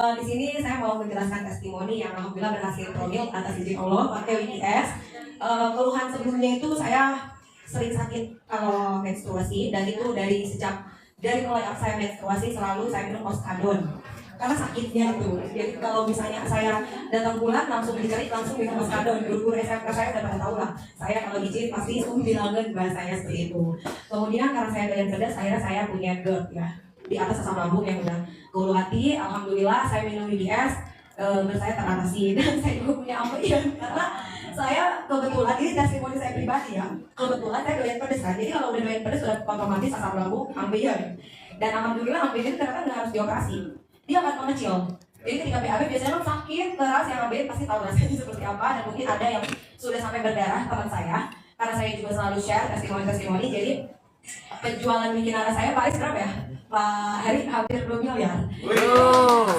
Di sini saya mau menjelaskan testimoni yang alhamdulillah berhasil promil atas izin Allah pakai WIS. Keluhan sebelumnya itu saya sering sakit kalau menstruasi, dan itu dari mulai saya menstruasi selalu saya minum oskadon karena sakitnya itu. Jadi kalau misalnya saya datang bulan langsung dicari langsung minum oskadon. Guru-guru SMK saya udah pada tahu lah. Saya kalau izin pasti bilangan bahasanya seperti itu. Kemudian karena saya doyan pedas, akhirnya saya punya GERD ya, di atas asam lambung yang udah gulu hati. Alhamdulillah saya minum WDS, saya teratasi, dan saya juga punya ambeien karena saya kebetulan, ini testimoni saya pribadi ya, kebetulan saya doyan pedas kan, jadi kalau udah doyan pedas sudah otomatis asam lambung ambeien, dan alhamdulillah ambeien ternyata nggak harus dioperasi, dia akan mengecil. Jadi ketika BAB biasanya kan sakit keras, yang ambeien pasti tahu rasanya seperti apa, dan mungkin ada yang sudah sampai berdarah teman saya, karena saya juga selalu share testimoni-testimoni. Jadi penjualan bikinan saya Paris berapa ya? Pak Heri hampir 2 miliar.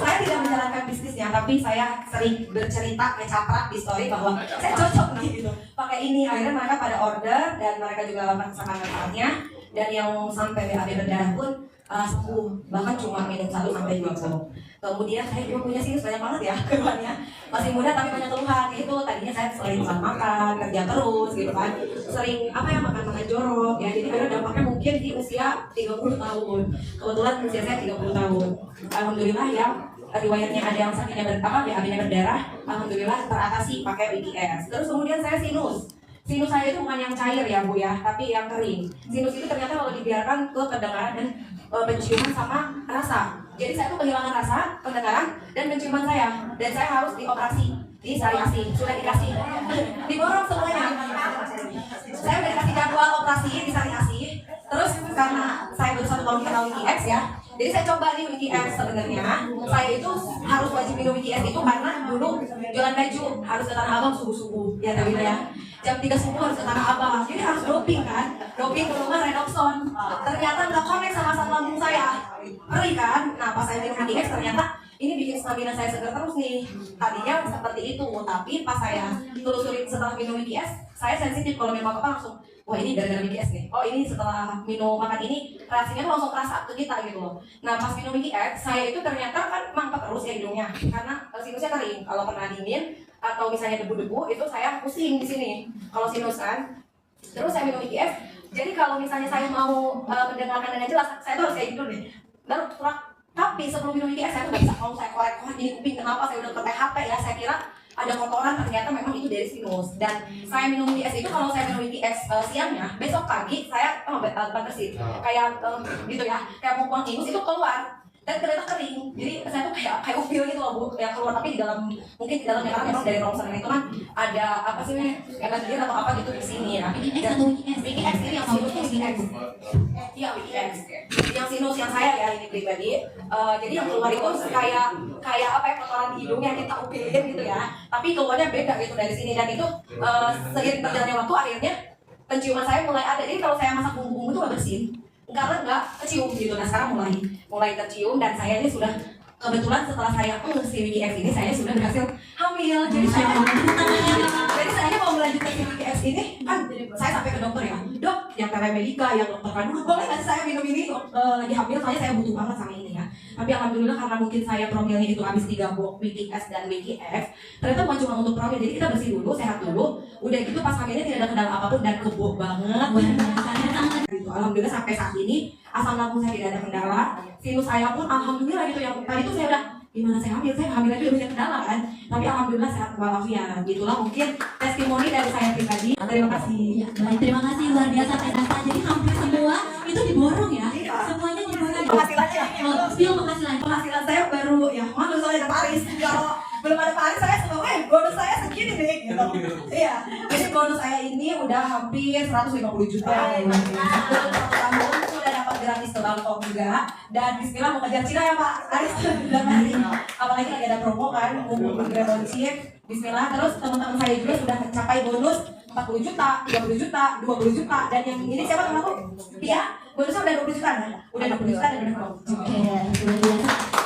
Saya tidak menjalankan bisnisnya, tapi saya sering bercerita, ngecaprak di story bahwa saya cocok nih gitu pakai ini. Akhirnya mereka pada order, dan mereka juga merasakan manfaatnya, dan yang sampai BAB berdarah pun sembuh, bahkan cuma minum 1-2 kok. Kemudian saya juga punya sinus banyak banget ya keluhannya, masih muda tapi banyak keluhan gitu. Tadinya saya sering makan, kerja terus gitu kan, sering makan jorok ya, jadi ada dampaknya mungkin di usia 30 tahun. Kebetulan usia saya 30 tahun. Alhamdulillah ya, riwayatnya ada yang sakitnya BAB-nya berdarah, alhamdulillah teratasi pakai WDS. Terus kemudian saya sinus saya itu bukan yang cair ya Bu ya, tapi yang kering. Sinus itu ternyata kalau dibiarkan ke pendengaran dan penciuman sama rasa. Jadi saya tuh kehilangan rasa, pendengaran, dan penciuman saya. Dan saya harus dioperasi, disariasi, sudah dikasih, diborong semuanya. Saya udah dikasih jadwal operasi, disariasi. Terus karena saya baru 1 tahun kenal WIX ya, jadi saya coba nih WIX. Sebenarnya saya itu harus wajib minum WIX itu karena dulu jualan baju harus ke Tanah Abang subuh-subuh ya, tapi ya jam 3 subuh harus ke Tanah Abang, jadi harus doping kan, doping ke rumah Redoxon. Ternyata nggak connect sama asam lambung saya, perih kan. Nah pas saya minum WIX ternyata ini bikin stamina saya segar terus nih. Tadinya seperti itu, tapi pas saya telusurin setelah minum WIX, saya sensitif kalau minum apa-apa langsung, wah ini gara-gara WIX nih. Oh ini setelah minum makan ini reaksinya tuh langsung terasa ke kita gitu loh. Nah pas minum WIX, saya itu ternyata kan mampet terus ya hidungnya, karena sinusnya kering. Kalau kena dingin atau misalnya debu-debu itu saya pusing di sini. Kalau sinus kan. Terus saya minum WIX. Jadi kalau misalnya saya mau mendengarkan dengan jelas, saya tuh harus kayak gitu deh. Baru tapi sebelum minum WIX saya tuh gak bisa, kalau saya korek-korek ini kuping, kenapa saya udah ke THT ya, saya kira ada kotoran, ternyata memang itu dari sinus. Dan saya minum WIX itu, kalau saya minum WIX siangnya, besok pagi saya batasin kayak gitu ya, kayak mau buang ingus itu keluar dan ternyata kering. Jadi saya tuh kayak upil gitu loh Bu, yang keluar tapi di dalam, mungkin di dalamnya karena memang dari rongsen itu kan ada apa sih energi atau apa gitu di sini ya. WIX ini yang sinus WIX. Iya WIX. Yang sinus yang saya ya ini pribadi. Jadi yang keluar itu kayak kotoran di hidung yang kita upilin gitu ya. Tapi keluarnya beda gitu dari sini, dan itu seiring berjalannya waktu akhirnya penciuman saya mulai ada. Jadi kalau saya masak bumbu-bumbu itu nggak bersin, karena nggak kecium gitu. Nah sekarang mulai tercium, dan saya ini sudah kebetulan setelah saya si WIX ini saya sudah berhasil hamil. Jadi saya mau melanjutkan si WIX ini kan, saya sampai ke dokter ya, dok yang paramedika, yang dokter kandungan, boleh nggak saya minum ini lagi hamil, soalnya saya butuh banget sama ini ya. Tapi alhamdulillah karena mungkin saya promilnya itu habis 3 box WIX dan WIX, ternyata bukan cuma untuk promil. Jadi kita bersih dulu, sehat dulu, udah gitu pas hamilnya tidak ada kendala apapun dan kebo banget. Gitu. Alhamdulillah sampai saat ini asam lambung saya tidak ada kendala, sinus saya pun alhamdulillah gitu. Yang tadi itu saya udah gimana saya hamil aja udah punya kendala kan, tapi alhamdulillah sehat walafiat. Gitulah mungkin testimoni dari saya pribadi. Terima kasih. Ya, baik, terima kasih luar biasa Teh. Jadi hampir semua itu diborong ya, semuanya diborong. Penghasilannya, penghasilan saya baru ya, malu soalnya ada Paris. Kalau belum ada Paris saya suka, bonus saya segini nih gitu. Iya, jadi bonus saya ini udah hampir 150 juta. Tahun sudah dapat gratis ke Bangkok juga, dan bismillah mau kejar Cina ya Pak Aris. Apalagi lagi ada promo kan, umum launching, bismillah. Terus teman-teman saya juga sudah mencapai bonus 40 juta, 30 juta, 20 juta, dan yang ini siapa teman aku? Iya, bonusnya udah 20 juta, udah 20 juta dan udah 20 juta. Oke, luar biasa.